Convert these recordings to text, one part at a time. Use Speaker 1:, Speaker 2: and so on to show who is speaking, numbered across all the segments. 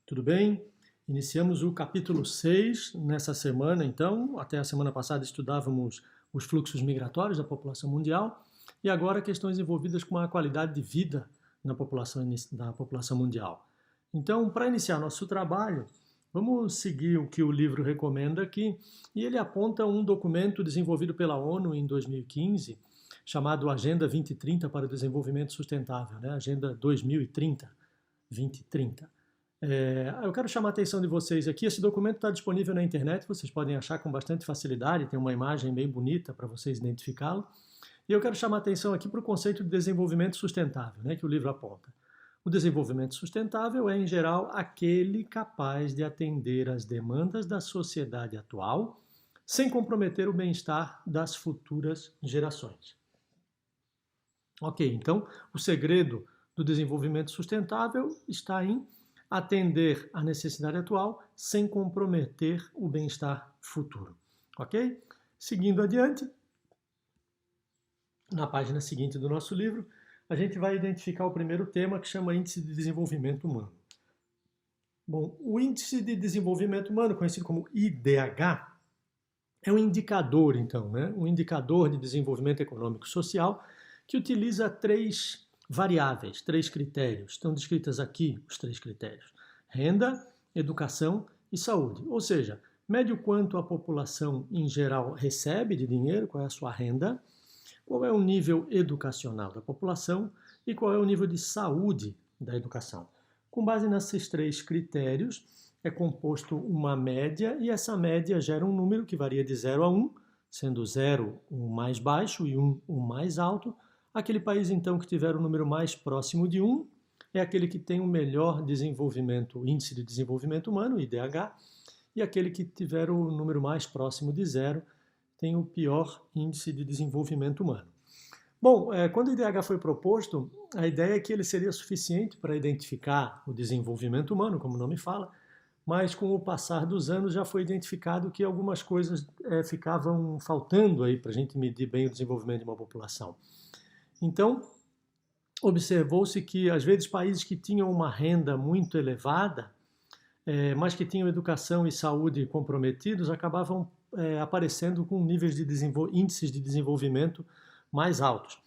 Speaker 1: Tudo bem? Iniciamos o capítulo 6 nessa semana, então. Até a semana passada estudávamos os fluxos migratórios da população mundial e agora questões envolvidas com a qualidade de vida da população mundial. Então, para iniciar nosso trabalho, vamos seguir o que o livro recomenda aqui, e ele aponta um documento desenvolvido pela ONU em 2015, chamado Agenda 2030 para o Desenvolvimento Sustentável, né? Agenda 2030. Eu quero chamar a atenção de vocês aqui, esse documento está disponível na internet, vocês podem achar com bastante facilidade, tem uma imagem bem bonita para vocês identificá-lo. E eu quero chamar a atenção aqui para o conceito de desenvolvimento sustentável, né, que o livro aponta. O desenvolvimento sustentável é, em geral, aquele capaz de atender às demandas da sociedade atual, sem comprometer o bem-estar das futuras gerações. Ok, então o segredo do desenvolvimento sustentável está em atender à necessidade atual sem comprometer o bem-estar futuro. Ok? Seguindo adiante, na página seguinte do nosso livro, a gente vai identificar o primeiro tema, que chama Índice de Desenvolvimento Humano. Bom, o Índice de Desenvolvimento Humano, conhecido como IDH, é um indicador, então, né? Um indicador de desenvolvimento econômico e social que utiliza três variáveis, três critérios. Estão descritas aqui os três critérios: renda, educação e saúde. Ou seja, mede o quanto a população em geral recebe de dinheiro, qual é a sua renda, qual é o nível educacional da população e qual é o nível de saúde da educação. Com base nesses três critérios, é composto uma média e essa média gera um número que varia de 0 a 1, sendo 0 o mais baixo e 1 o mais alto. Aquele país, então, que tiver o número mais próximo de 1 é aquele que tem o melhor desenvolvimento, índice de desenvolvimento humano, IDH, e aquele que tiver o número mais próximo de 0 tem o pior índice de desenvolvimento humano. Bom, quando o IDH foi proposto, a ideia é que ele seria suficiente para identificar o desenvolvimento humano, como o nome fala, mas com o passar dos anos já foi identificado que algumas coisas ficavam faltando aí para a gente medir bem o desenvolvimento de uma população. Então, observou-se que, às vezes, países que tinham uma renda muito elevada, mas que tinham educação e saúde comprometidos, acabavam aparecendo com níveis de índices de desenvolvimento mais altos.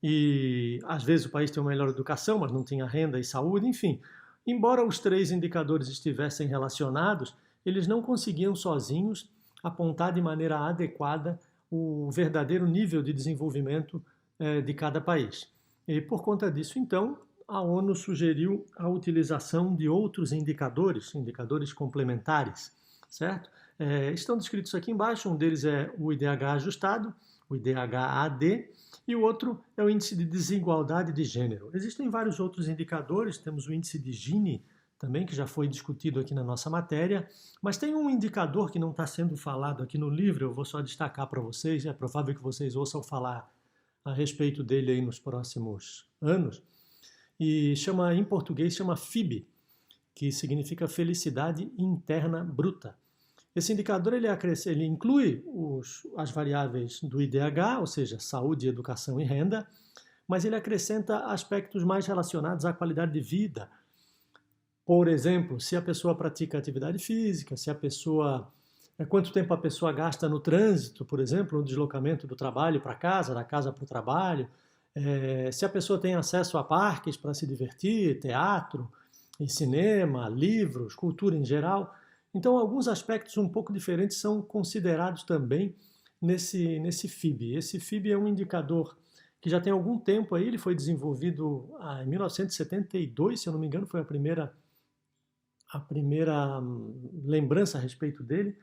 Speaker 1: E, às vezes, o país tem uma melhor educação, mas não tinha renda e saúde, enfim. Embora os três indicadores estivessem relacionados, eles não conseguiam sozinhos apontar de maneira adequada o verdadeiro nível de desenvolvimento de cada país. E por conta disso, então, a ONU sugeriu a utilização de outros indicadores, indicadores complementares, certo? Estão descritos aqui embaixo, um deles é o IDH ajustado, o IDH-AD, e o outro é o índice de desigualdade de gênero. Existem vários outros indicadores, temos o índice de Gini também, que já foi discutido aqui na nossa matéria, mas tem um indicador que não está sendo falado aqui no livro, eu vou só destacar para vocês, é provável que vocês ouçam falar a respeito dele aí nos próximos anos, e em português chama FIB, que significa Felicidade Interna Bruta. Esse indicador ele inclui as variáveis do IDH, ou seja, saúde, educação e renda, mas ele acrescenta aspectos mais relacionados à qualidade de vida. Por exemplo, se a pessoa pratica atividade física, quanto tempo a pessoa gasta no trânsito, por exemplo, no deslocamento do trabalho para casa, da casa para o trabalho, se a pessoa tem acesso a parques para se divertir, teatro, cinema, livros, cultura em geral. Então, alguns aspectos um pouco diferentes são considerados também nesse FIB. Esse FIB é um indicador que já tem algum tempo aí, ele foi desenvolvido em 1972, se eu não me engano, foi a primeira lembrança a respeito dele,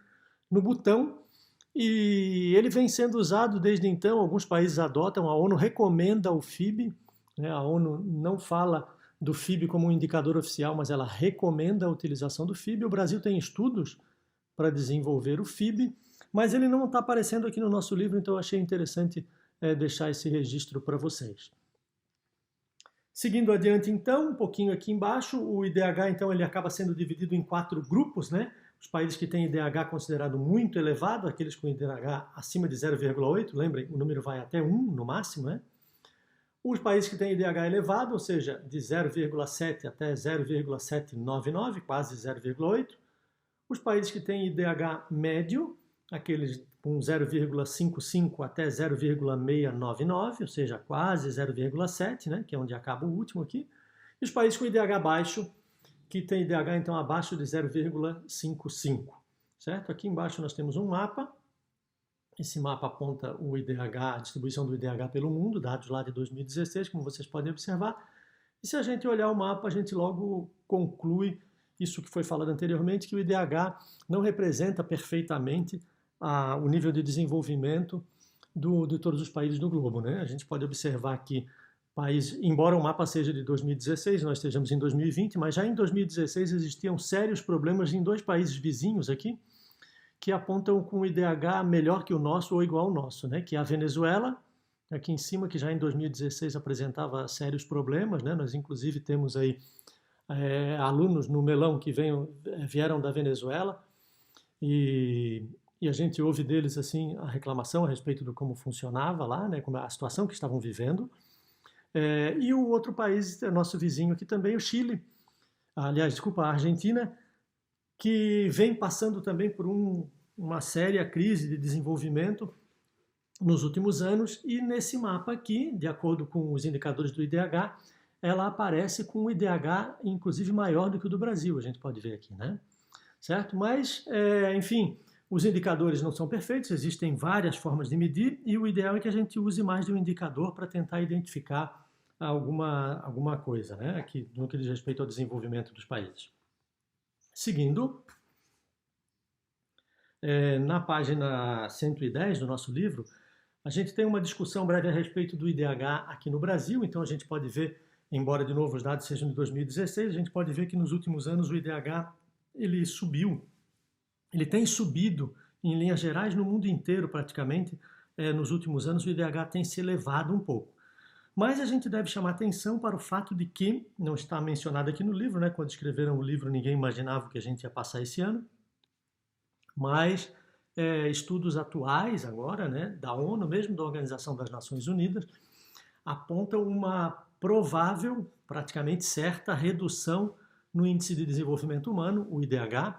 Speaker 1: no Butão, e ele vem sendo usado desde então, alguns países adotam, a ONU recomenda o FIB, né? A ONU não fala do FIB como um indicador oficial, mas ela recomenda a utilização do FIB. O Brasil tem estudos para desenvolver o FIB, mas ele não está aparecendo aqui no nosso livro, então eu achei interessante deixar esse registro para vocês. Seguindo adiante, então, um pouquinho aqui embaixo, o IDH, então, ele acaba sendo dividido em 4 grupos, né? Os países que têm IDH considerado muito elevado, aqueles com IDH acima de 0,8, lembrem, o número vai até 1 no máximo, né? Os países que têm IDH elevado, ou seja, de 0,7 até 0,799, quase 0,8. Os países que têm IDH médio, aqueles com 0,55 até 0,699, ou seja, quase 0,7, né, que é onde acaba o último aqui. E os países com IDH baixo, que tem IDH então abaixo de 0,55, certo? Aqui embaixo nós temos um mapa. Esse mapa aponta o IDH, a distribuição do IDH pelo mundo, dados lá de 2016, como vocês podem observar. E se a gente olhar o mapa, a gente logo conclui isso que foi falado anteriormente, que o IDH não representa perfeitamente o nível de desenvolvimento de todos os países do globo, né? A gente pode observar que embora o mapa seja de 2016, nós estejamos em 2020, mas já em 2016 existiam sérios problemas em 2 países vizinhos aqui, que apontam com o IDH melhor que o nosso ou igual ao nosso, né? Que é a Venezuela, aqui em cima, que já em 2016 apresentava sérios problemas, né? Nós inclusive temos aí alunos no Melão que vieram da Venezuela e a gente ouve deles assim a reclamação a respeito de como funcionava lá, né? Como a situação que estavam vivendo. E o outro país, nosso vizinho aqui também, o Chile, aliás, desculpa, a Argentina, que vem passando também por uma séria crise de desenvolvimento nos últimos anos, e nesse mapa aqui, de acordo com os indicadores do IDH, ela aparece com um IDH inclusive maior do que o do Brasil, a gente pode ver aqui, né? Certo? Mas, enfim, os indicadores não são perfeitos, existem várias formas de medir, e o ideal é que a gente use mais de um indicador para tentar identificar alguma coisa, né? Aqui, no que diz respeito ao desenvolvimento dos países. Seguindo, na página 110 do nosso livro, a gente tem uma discussão breve a respeito do IDH aqui no Brasil, então a gente pode ver, embora de novo os dados sejam de 2016, a gente pode ver que nos últimos anos o IDH ele subiu, ele tem subido em linhas gerais no mundo inteiro praticamente, nos últimos anos o IDH tem se elevado um pouco. Mas a gente deve chamar atenção para o fato de que, não está mencionado aqui no livro, né? Quando escreveram o livro ninguém imaginava que a gente ia passar esse ano, mas estudos atuais agora, né, da ONU, mesmo da Organização das Nações Unidas, apontam uma provável, praticamente certa, redução no Índice de Desenvolvimento Humano, o IDH,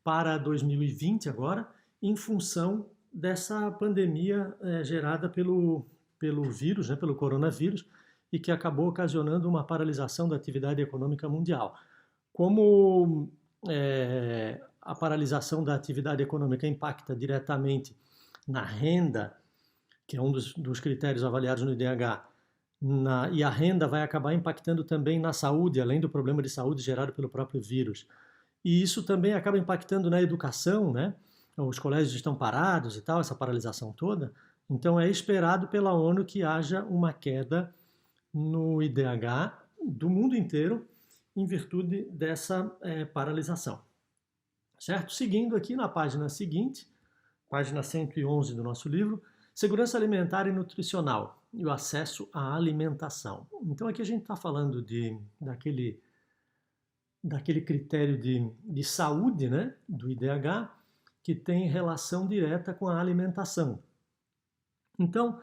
Speaker 1: para 2020 agora, em função dessa pandemia gerada pelo vírus, né, pelo coronavírus, e que acabou ocasionando uma paralisação da atividade econômica mundial. Como a paralisação da atividade econômica impacta diretamente na renda, que é um dos critérios avaliados no IDH, e a renda vai acabar impactando também na saúde, além do problema de saúde gerado pelo próprio vírus. E isso também acaba impactando na educação, né? Os colégios estão parados e tal, essa paralisação toda. Então é esperado pela ONU que haja uma queda no IDH do mundo inteiro em virtude dessa paralisação. Certo? Seguindo aqui na página seguinte, página 111 do nosso livro, Segurança Alimentar e Nutricional e o acesso à alimentação. Então aqui a gente está falando daquele critério de saúde, né, do IDH, que tem relação direta com a alimentação. Então,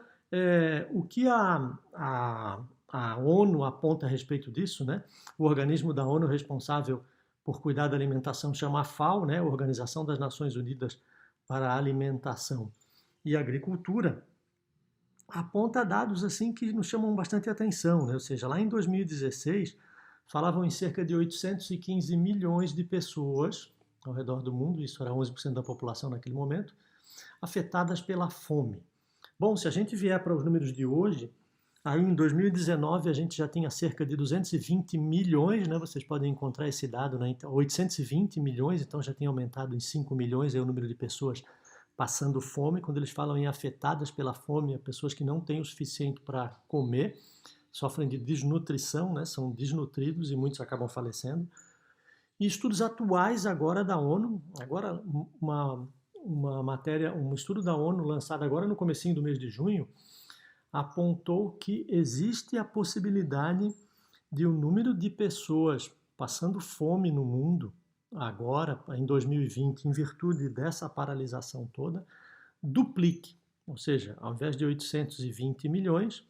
Speaker 1: o que a ONU aponta a respeito disso, né? O organismo da ONU responsável por cuidar da alimentação chama a FAO, né? Organização das Nações Unidas para a Alimentação e Agricultura, aponta dados assim que nos chamam bastante atenção, né? Ou seja, lá em 2016 falavam em cerca de 815 milhões de pessoas ao redor do mundo, isso era 11% da população naquele momento, afetadas pela fome. Bom, se a gente vier para os números de hoje, aí em 2019 a gente já tinha cerca de 220 milhões, né? Vocês podem encontrar esse dado, né? Então, 820 milhões, então já tinha aumentado em 5 milhões aí o número de pessoas passando fome. Quando eles falam em afetadas pela fome, pessoas que não têm o suficiente para comer, sofrem de desnutrição, né? São desnutridos e muitos acabam falecendo. E estudos atuais agora da ONU, agora um estudo da ONU lançado agora no comecinho do mês de junho, apontou que existe a possibilidade de o número de pessoas passando fome no mundo, agora, em 2020, em virtude dessa paralisação toda, duplique. Ou seja, ao invés de 820 milhões,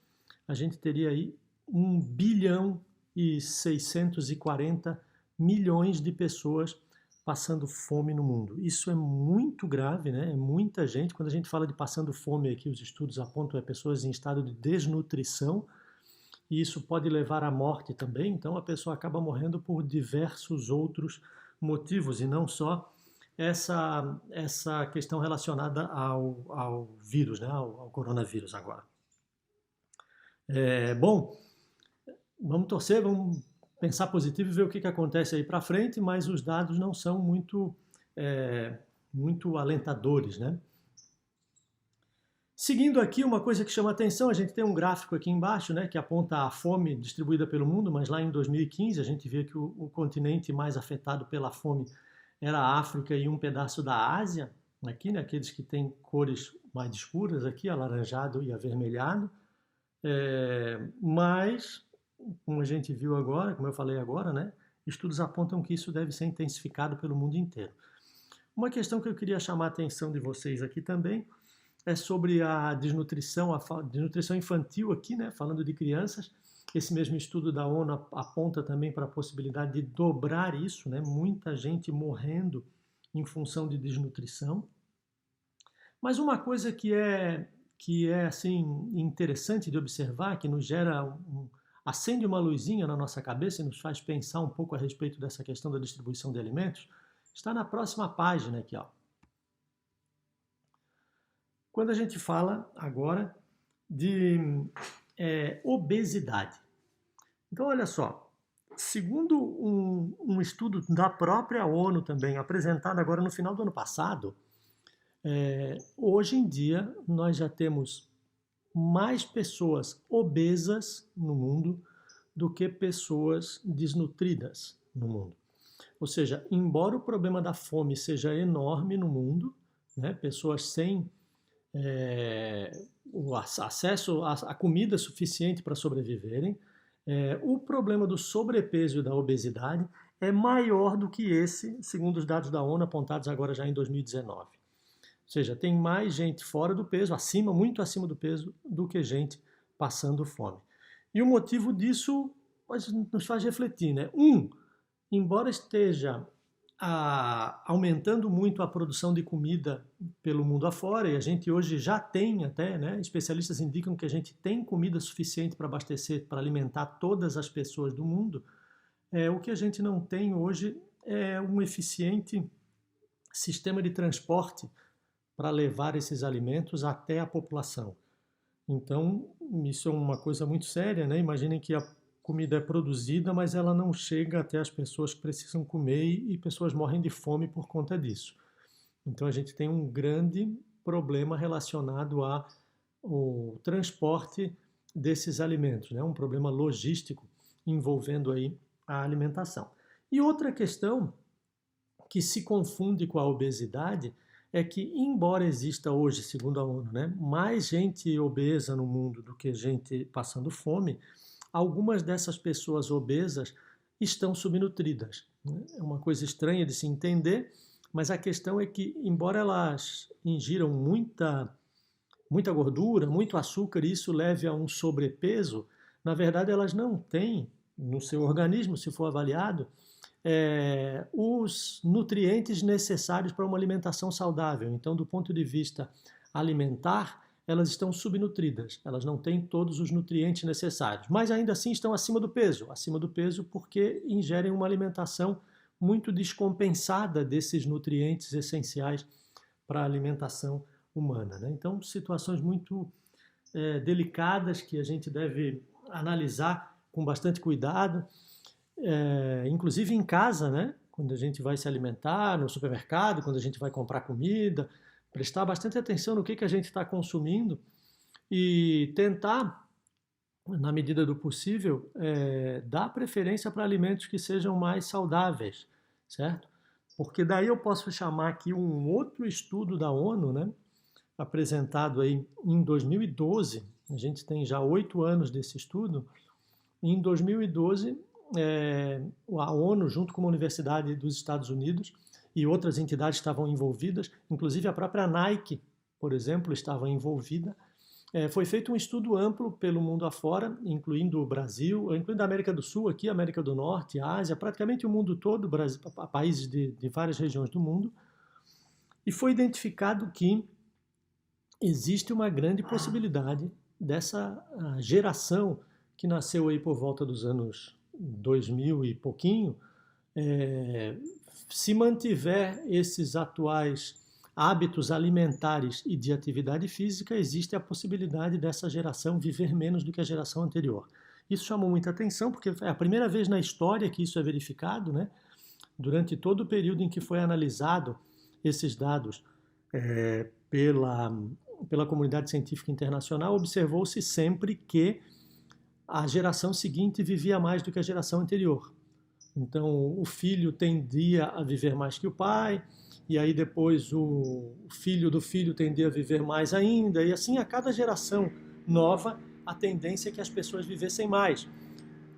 Speaker 1: a gente teria aí 1 bilhão e 640 milhões de pessoas passando fome no mundo. Isso é muito grave, né? É muita gente. Quando a gente fala de passando fome aqui, os estudos apontam pessoas em estado de desnutrição, e isso pode levar à morte também. Então a pessoa acaba morrendo por diversos outros motivos, e não só essa questão relacionada ao vírus, né? ao coronavírus agora. Bom, vamos torcer, vamos pensar positivo e ver o que acontece aí para frente, mas os dados não são muito alentadores, né? Seguindo aqui, uma coisa que chama atenção, a gente tem um gráfico aqui embaixo, né, que aponta a fome distribuída pelo mundo, mas lá em 2015 a gente vê que o continente mais afetado pela fome era a África e um pedaço da Ásia, aqui, né, aqueles que têm cores mais escuras aqui, alaranjado e avermelhado. Mas, como a gente viu agora, como eu falei agora, né, estudos apontam que isso deve ser intensificado pelo mundo inteiro. Uma questão que eu queria chamar a atenção de vocês aqui também é sobre a desnutrição infantil aqui, né, falando de crianças. Esse mesmo estudo da ONU aponta também para a possibilidade de dobrar isso, né, muita gente morrendo em função de desnutrição. Mas uma coisa que é assim interessante de observar, que nos gera acende uma luzinha na nossa cabeça e nos faz pensar um pouco a respeito dessa questão da distribuição de alimentos, está na próxima página aqui, ó. Quando a gente fala agora de obesidade. Então, olha só, segundo um estudo da própria ONU também, apresentado agora no final do ano passado, hoje em dia nós já temos mais pessoas obesas no mundo do que pessoas desnutridas no mundo. Ou seja, embora o problema da fome seja enorme no mundo, né, pessoas sem o acesso à comida suficiente para sobreviverem, o problema do sobrepeso e da obesidade é maior do que esse, segundo os dados da ONU apontados agora já em 2019. Ou seja, tem mais gente fora do peso, muito acima do peso, do que gente passando fome. E o motivo disso nos faz refletir, né? Embora esteja aumentando muito a produção de comida pelo mundo afora, e a gente hoje já tem até, né, especialistas indicam que a gente tem comida suficiente para abastecer, para alimentar todas as pessoas do mundo, o que a gente não tem hoje é um eficiente sistema de transporte para levar esses alimentos até a população. Então, isso é uma coisa muito séria, né? Imaginem que a comida é produzida, mas ela não chega até as pessoas que precisam comer e pessoas morrem de fome por conta disso. Então a gente tem um grande problema relacionado ao transporte desses alimentos, né? Um problema logístico envolvendo aí a alimentação. E outra questão que se confunde com a obesidade é que, embora exista hoje, segundo a ONU, né, mais gente obesa no mundo do que gente passando fome, algumas dessas pessoas obesas estão subnutridas. É uma coisa estranha de se entender, mas a questão é que, embora elas ingiram muita gordura, muito açúcar, e isso leve a um sobrepeso, na verdade elas não têm no seu organismo, se for avaliado, os nutrientes necessários para uma alimentação saudável. Então, do ponto de vista alimentar, elas estão subnutridas, elas não têm todos os nutrientes necessários, mas ainda assim estão acima do peso porque ingerem uma alimentação muito descompensada desses nutrientes essenciais para a alimentação humana, né? Então, situações muito delicadas que a gente deve analisar com bastante cuidado, inclusive em casa, né? Quando a gente vai se alimentar, no supermercado, quando a gente vai comprar comida, prestar bastante atenção no que a gente está consumindo e tentar, na medida do possível, dar preferência para alimentos que sejam mais saudáveis, certo? Porque daí eu posso chamar aqui um outro estudo da ONU, né, apresentado aí em 2012, a gente tem já 8 anos desse estudo. Em 2012, a ONU, junto com uma universidade dos Estados Unidos, e outras entidades estavam envolvidas, inclusive a própria Nike, por exemplo, estava envolvida. Foi feito um estudo amplo pelo mundo afora, incluindo o Brasil, incluindo a América do Sul, aqui, América do Norte, Ásia, praticamente o mundo todo, Brasil, países de várias regiões do mundo, e foi identificado que existe uma grande possibilidade dessa geração que nasceu aí por volta dos anos 2000 e pouquinho, se mantiver esses atuais hábitos alimentares e de atividade física, existe a possibilidade dessa geração viver menos do que a geração anterior. Isso chamou muita atenção porque é a primeira vez na história que isso é verificado, né? Durante todo o período em que foi analisado esses dados pela comunidade científica internacional, observou-se sempre que a geração seguinte vivia mais do que a geração anterior. Então, o filho tendia a viver mais que o pai, e aí depois o filho do filho tendia a viver mais ainda, e assim a cada geração nova, a tendência é que as pessoas vivessem mais.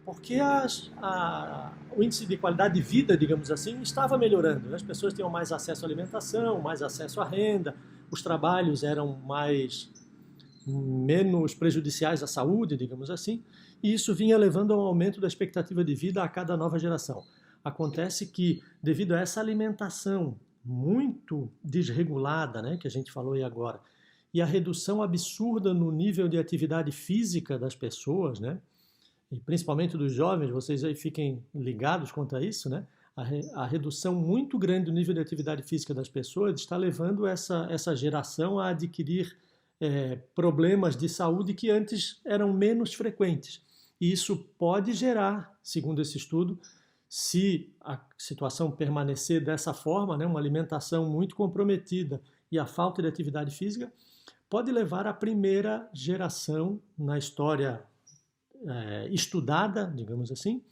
Speaker 1: Porque o índice de qualidade de vida, digamos assim, estava melhorando. As pessoas tinham mais acesso à alimentação, mais acesso à renda, os trabalhos eram menos prejudiciais à saúde, digamos assim, e isso vinha levando a um aumento da expectativa de vida a cada nova geração. Acontece que, devido a essa alimentação muito desregulada, né, que a gente falou aí agora, e a redução absurda no nível de atividade física das pessoas, né, e principalmente dos jovens, vocês aí fiquem ligados quanto a isso, né, a redução muito grande do nível de atividade física das pessoas está levando essa geração a adquirir problemas de saúde que antes eram menos frequentes. E isso pode gerar, segundo esse estudo, se a situação permanecer dessa forma, né, uma alimentação muito comprometida e a falta de atividade física, pode levar à primeira geração na história estudada, digamos assim,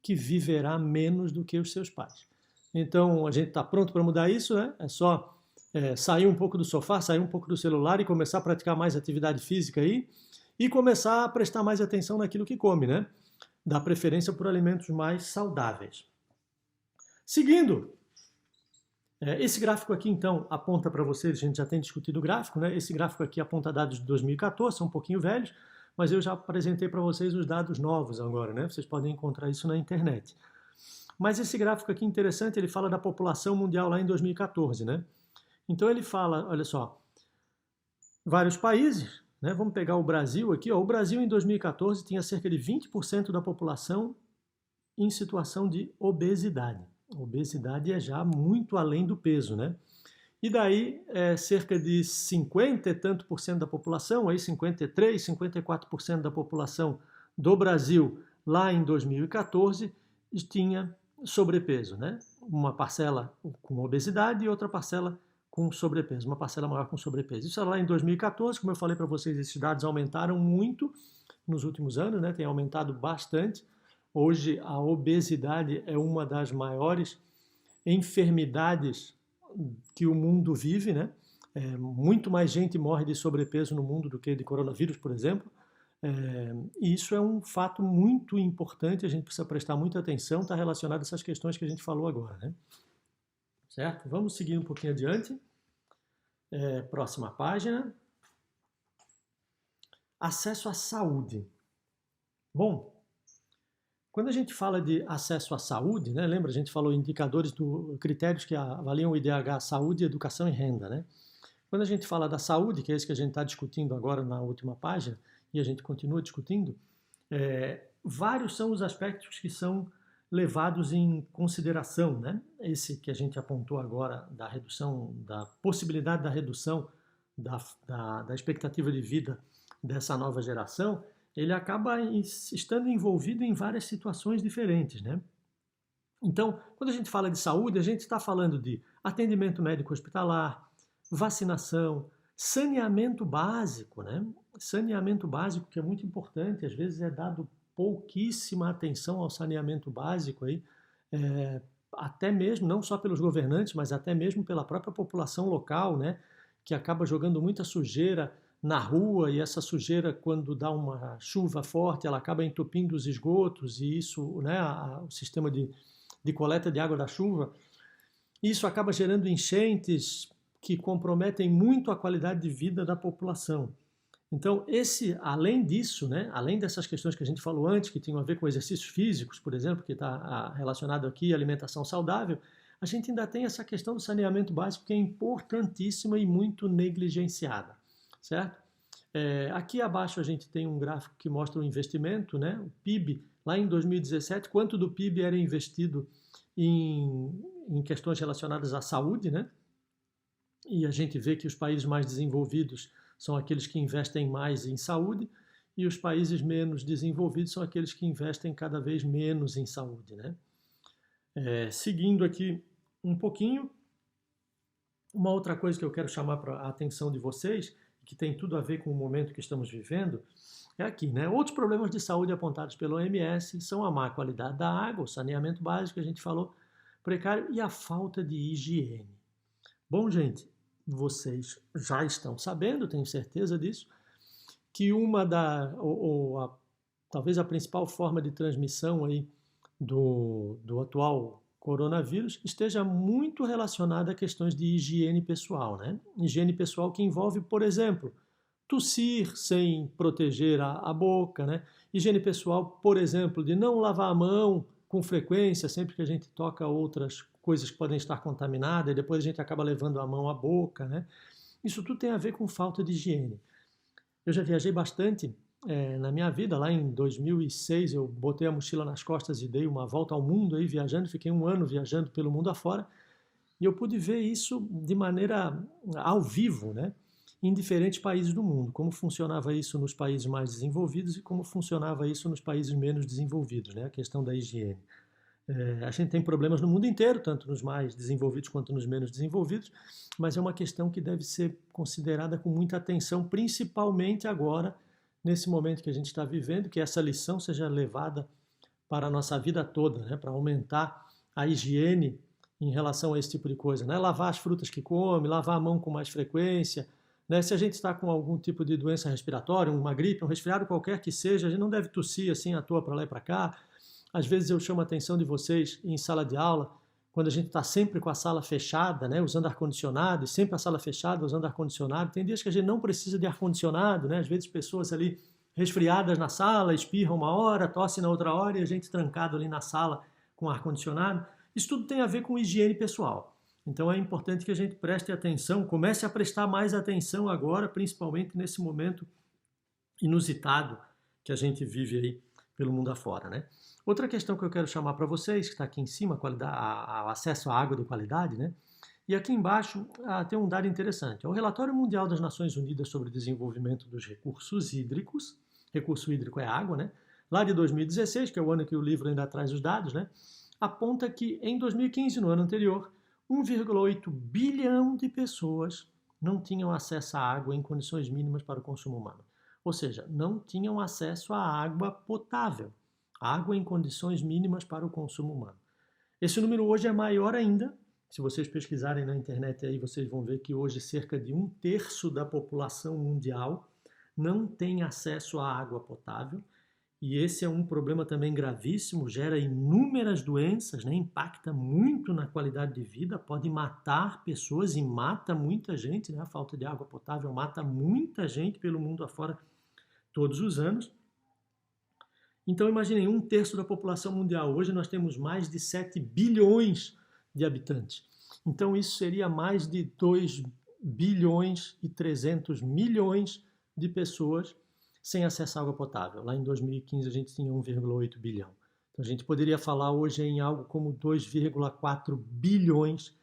Speaker 1: que viverá menos do que os seus pais. Então, a gente está pronto para mudar isso, né? É só sair um pouco do sofá, sair um pouco do celular e começar a praticar mais atividade física aí e começar a prestar mais atenção naquilo que come, né? Dar preferência por alimentos mais saudáveis. Seguindo, esse gráfico aqui, então, aponta para vocês, a gente já tem discutido o gráfico, né? Esse gráfico aqui aponta dados de 2014, são um pouquinho velhos, mas eu já apresentei para vocês os dados novos agora, né? Vocês podem encontrar isso na internet. Mas esse gráfico aqui interessante, ele fala da população mundial lá em 2014, né? Então ele fala, olha só, vários países, né? Vamos pegar o Brasil aqui, ó. O Brasil em 2014 tinha cerca de 20% da população em situação de obesidade. Obesidade é já muito além do peso, né? E daí, cerca de 50 e tanto por cento da população, aí 53, 54% da população do Brasil lá em 2014 tinha sobrepeso, né? Uma parcela com obesidade e outra parcela com sobrepeso, uma parcela maior com sobrepeso. Isso era lá em 2014, como eu falei para vocês, esses dados aumentaram muito nos últimos anos, né? Tem aumentado bastante. Hoje a obesidade é uma das maiores enfermidades que o mundo vive, né? Muito mais gente morre de sobrepeso no mundo do que de coronavírus, por exemplo. E isso é um fato muito importante, a gente precisa prestar muita atenção, está relacionado a essas questões que a gente falou agora, né? Certo? Vamos seguir um pouquinho adiante. Próxima página. Acesso à saúde. Bom, quando a gente fala de acesso à saúde, né, lembra, a gente falou indicadores, critérios que avaliam o IDH, saúde, educação e renda, né? Quando a gente fala da saúde, que é isso que a gente está discutindo agora na última página, e a gente continua discutindo, vários são os aspectos que são levados em consideração, né? Esse que a gente apontou agora, da redução, da possibilidade da redução da expectativa de vida dessa nova geração, ele acaba estando envolvido em várias situações diferentes, né? Então, quando a gente fala de saúde, a gente está falando de atendimento médico hospitalar, vacinação, saneamento básico, né? Saneamento básico, que é muito importante, às vezes é dado pouquíssima atenção ao saneamento básico aí, até mesmo, não só pelos governantes, mas até mesmo pela própria população local, né? Que acaba jogando muita sujeira na rua, e essa sujeira, quando dá uma chuva forte, ela acaba entupindo os esgotos, e isso, né, o sistema de coleta de água da chuva, isso acaba gerando enchentes que comprometem muito a qualidade de vida da população. Então, além disso, né, além dessas questões que a gente falou antes, que tinham a ver com exercícios físicos, por exemplo, que está relacionado aqui à alimentação saudável, a gente ainda tem essa questão do saneamento básico que é importantíssima e muito negligenciada, certo? Aqui abaixo a gente tem um gráfico que mostra o investimento, né, o PIB, lá em 2017, quanto do PIB era investido em questões relacionadas à saúde, né? E a gente vê que os países mais desenvolvidos são aqueles que investem mais em saúde e os países menos desenvolvidos são aqueles que investem cada vez menos em saúde, né? Seguindo aqui um pouquinho, uma outra coisa que eu quero chamar a atenção de vocês, que tem tudo a ver com o momento que estamos vivendo, é aqui, né? Outros problemas de saúde apontados pelo OMS são a má qualidade da água, o saneamento básico que a gente falou, precário e a falta de higiene. Bom, gente, vocês já estão sabendo, tenho certeza disso, que talvez a principal forma de transmissão aí do atual coronavírus esteja muito relacionada a questões de higiene pessoal, né? Higiene pessoal que envolve, por exemplo, tossir sem proteger a boca, né? Higiene pessoal, por exemplo, de não lavar a mão com frequência, sempre que a gente toca outras coisas que podem estar contaminadas e depois a gente acaba levando a mão à boca, né? Isso tudo tem a ver com falta de higiene. Eu já viajei bastante na minha vida, lá em 2006 eu botei a mochila nas costas e dei uma volta ao mundo aí viajando, fiquei um ano viajando pelo mundo afora e eu pude ver isso de maneira ao vivo, né? Em diferentes países do mundo, como funcionava isso nos países mais desenvolvidos e como funcionava isso nos países menos desenvolvidos, né? A questão da higiene. A gente tem problemas no mundo inteiro, tanto nos mais desenvolvidos quanto nos menos desenvolvidos, mas é uma questão que deve ser considerada com muita atenção, principalmente agora, nesse momento que a gente está vivendo, que essa lição seja levada para a nossa vida toda, né? Para aumentar a higiene em relação a esse tipo de coisa, né? Lavar as frutas que come, lavar a mão com mais frequência, né? Se a gente está com algum tipo de doença respiratória, uma gripe, um resfriado qualquer que seja, a gente não deve tossir assim à toa para lá e para cá. Às vezes eu chamo a atenção de vocês em sala de aula, quando a gente está sempre com a sala fechada, né, usando ar-condicionado, e sempre a sala fechada usando ar-condicionado. Tem dias que a gente não precisa de ar-condicionado, né? Às vezes pessoas ali resfriadas na sala, espirram uma hora, tossem na outra hora e a gente trancado ali na sala com ar-condicionado. Isso tudo tem a ver com higiene pessoal. Então é importante que a gente preste atenção, comece a prestar mais atenção agora, principalmente nesse momento inusitado que a gente vive aí pelo mundo afora, né? Outra questão que eu quero chamar para vocês, que está aqui em cima, o acesso à água de qualidade, né? E aqui embaixo tem um dado interessante. É o Relatório Mundial das Nações Unidas sobre o Desenvolvimento dos Recursos Hídricos. Recurso hídrico é água, né? Lá de 2016, que é o ano que o livro ainda traz os dados, né? Aponta que em 2015, no ano anterior, 1,8 bilhão de pessoas não tinham acesso à água em condições mínimas para o consumo humano. Ou seja, não tinham acesso à água potável, água em condições mínimas para o consumo humano. Esse número hoje é maior ainda. Se vocês pesquisarem na internet aí, vocês vão ver que hoje cerca de 1/3 da população mundial não tem acesso à água potável. E esse é um problema também gravíssimo, gera inúmeras doenças, né? Impacta muito na qualidade de vida, pode matar pessoas e mata muita gente, né? A falta de água potável mata muita gente pelo mundo afora todos os anos. Então imaginem, 1/3 da população mundial. Hoje nós temos mais de 7 bilhões de habitantes. Então isso seria mais de 2 bilhões e 300 milhões de pessoas sem acesso à água potável. Lá em 2015 a gente tinha 1,8 bilhão. Então a gente poderia falar hoje em algo como 2,4 bilhões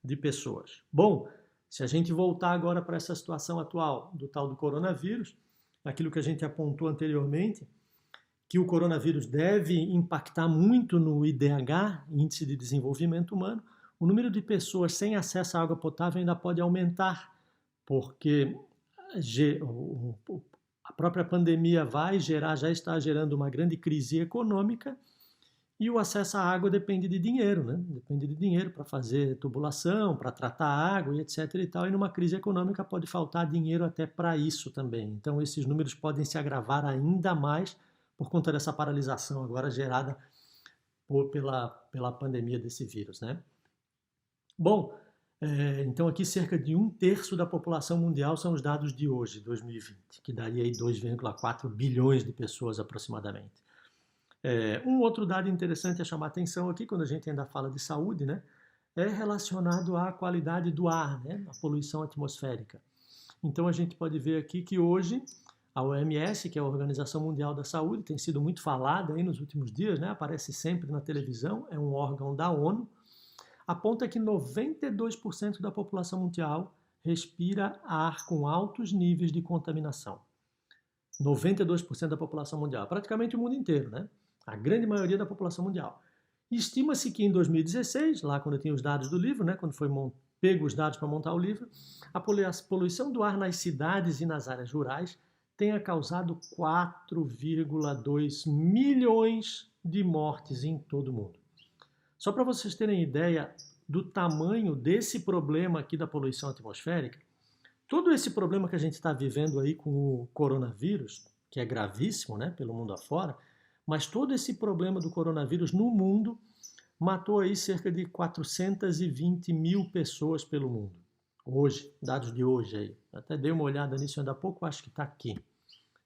Speaker 1: de pessoas. Bom, se a gente voltar agora para essa situação atual do tal do coronavírus, aquilo que a gente apontou anteriormente, que o coronavírus deve impactar muito no IDH, Índice de Desenvolvimento Humano, o número de pessoas sem acesso à água potável ainda pode aumentar, porque a própria pandemia já está gerando uma grande crise econômica e o acesso à água depende de dinheiro, né? Depende de dinheiro para fazer tubulação, para tratar a água e etc. e tal. E numa crise econômica pode faltar dinheiro até para isso também. Então esses números podem se agravar ainda mais por conta dessa paralisação agora gerada pela pandemia desse vírus, né? Bom, Então aqui cerca de 1/3 da população mundial são os dados de hoje, 2020, que daria aí 2,4 bilhões de pessoas aproximadamente. Um outro dado interessante a chamar atenção aqui, quando a gente ainda fala de saúde, né, é relacionado à qualidade do ar, né, à poluição atmosférica. Então a gente pode ver aqui que hoje a OMS, que é a Organização Mundial da Saúde, tem sido muito falada aí nos últimos dias, né, aparece sempre na televisão, é um órgão da ONU, aponta que 92% da população mundial respira ar com altos níveis de contaminação. 92% da população mundial, praticamente o mundo inteiro, né? A grande maioria da população mundial. Estima-se que em 2016, lá quando eu tinha os dados do livro, né, quando foi pego os dados para montar o livro, a poluição do ar nas cidades e nas áreas rurais tenha causado 4,2 milhões de mortes em todo o mundo. Só para vocês terem ideia do tamanho desse problema aqui da poluição atmosférica, todo esse problema que a gente está vivendo aí com o coronavírus, que é gravíssimo, né, pelo mundo afora, mas todo esse problema do coronavírus no mundo matou aí cerca de 420 mil pessoas pelo mundo. Hoje, dados de hoje aí. Até dei uma olhada nisso ainda há pouco, acho que está aqui.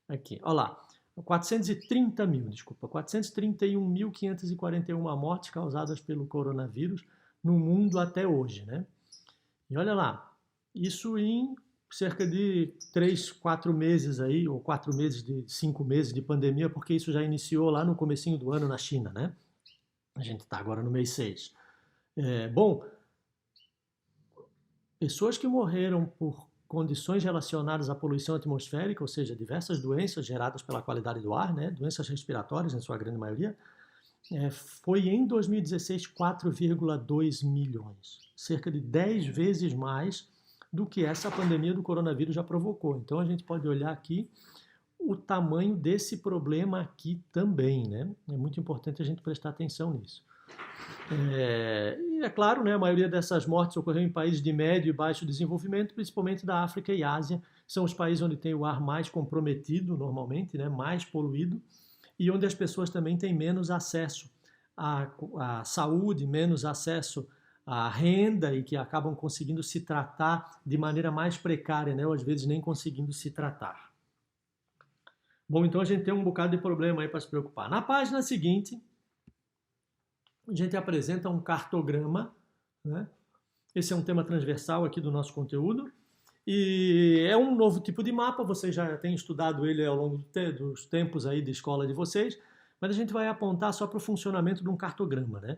Speaker 1: Aqui, olha lá. 431.541 mortes causadas pelo coronavírus no mundo até hoje, né? E olha lá, isso em cerca de 3, 4 meses aí, ou 4 meses, 5 meses de pandemia, porque isso já iniciou lá no comecinho do ano na China, né? A gente está agora no mês 6. Bom, pessoas que morreram por condições relacionadas à poluição atmosférica, ou seja, diversas doenças geradas pela qualidade do ar, né, doenças respiratórias, em sua grande maioria, foi em 2016 4,2 milhões, cerca de 10 vezes mais do que essa pandemia do coronavírus já provocou. Então a gente pode olhar aqui o tamanho desse problema aqui também, né? É muito importante a gente prestar atenção nisso. E é claro, né, a maioria dessas mortes ocorreu em países de médio e baixo desenvolvimento, principalmente da África e Ásia. São os países onde tem o ar mais comprometido, normalmente, né, mais poluído, e onde as pessoas também têm menos acesso à saúde, menos acesso à renda e que acabam conseguindo se tratar de maneira mais precária, né, ou às vezes nem conseguindo se tratar. Bom, então a gente tem um bocado de problema aí para se preocupar. Na página seguinte, a gente apresenta um cartograma, né? Esse é um tema transversal aqui do nosso conteúdo, e é um novo tipo de mapa, vocês já têm estudado ele ao longo dos tempos aí de escola de vocês, mas a gente vai apontar só para o funcionamento de um cartograma, né?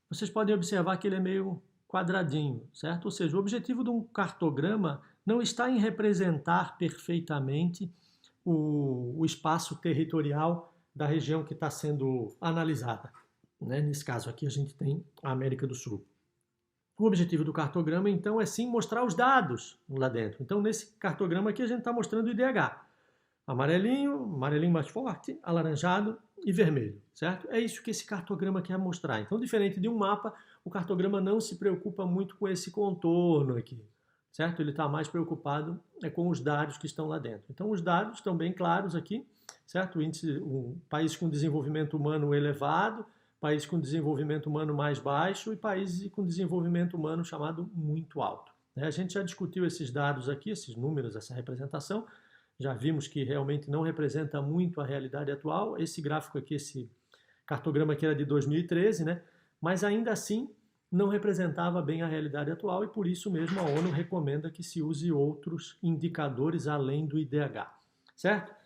Speaker 1: Vocês podem observar que ele é meio quadradinho, certo? Ou seja, o objetivo de um cartograma não está em representar perfeitamente o espaço territorial da região que está sendo analisada. Né? Nesse caso aqui a gente tem a América do Sul. O objetivo do cartograma, então, é sim mostrar os dados lá dentro. Então, nesse cartograma aqui a gente está mostrando o IDH. Amarelinho mais forte, alaranjado e vermelho, certo? É isso que esse cartograma quer mostrar. Então, diferente de um mapa, o cartograma não se preocupa muito com esse contorno aqui, certo? Ele está mais preocupado com os dados que estão lá dentro. Então, os dados estão bem claros aqui, certo? O país com desenvolvimento humano elevado, país com desenvolvimento humano mais baixo e países com desenvolvimento humano chamado muito alto. A gente já discutiu esses dados aqui, esses números, essa representação, já vimos que realmente não representa muito a realidade atual. Esse gráfico aqui, esse cartograma aqui era de 2013, né? Mas ainda assim não representava bem a realidade atual e por isso mesmo a ONU recomenda que se use outros indicadores além do IDH, certo?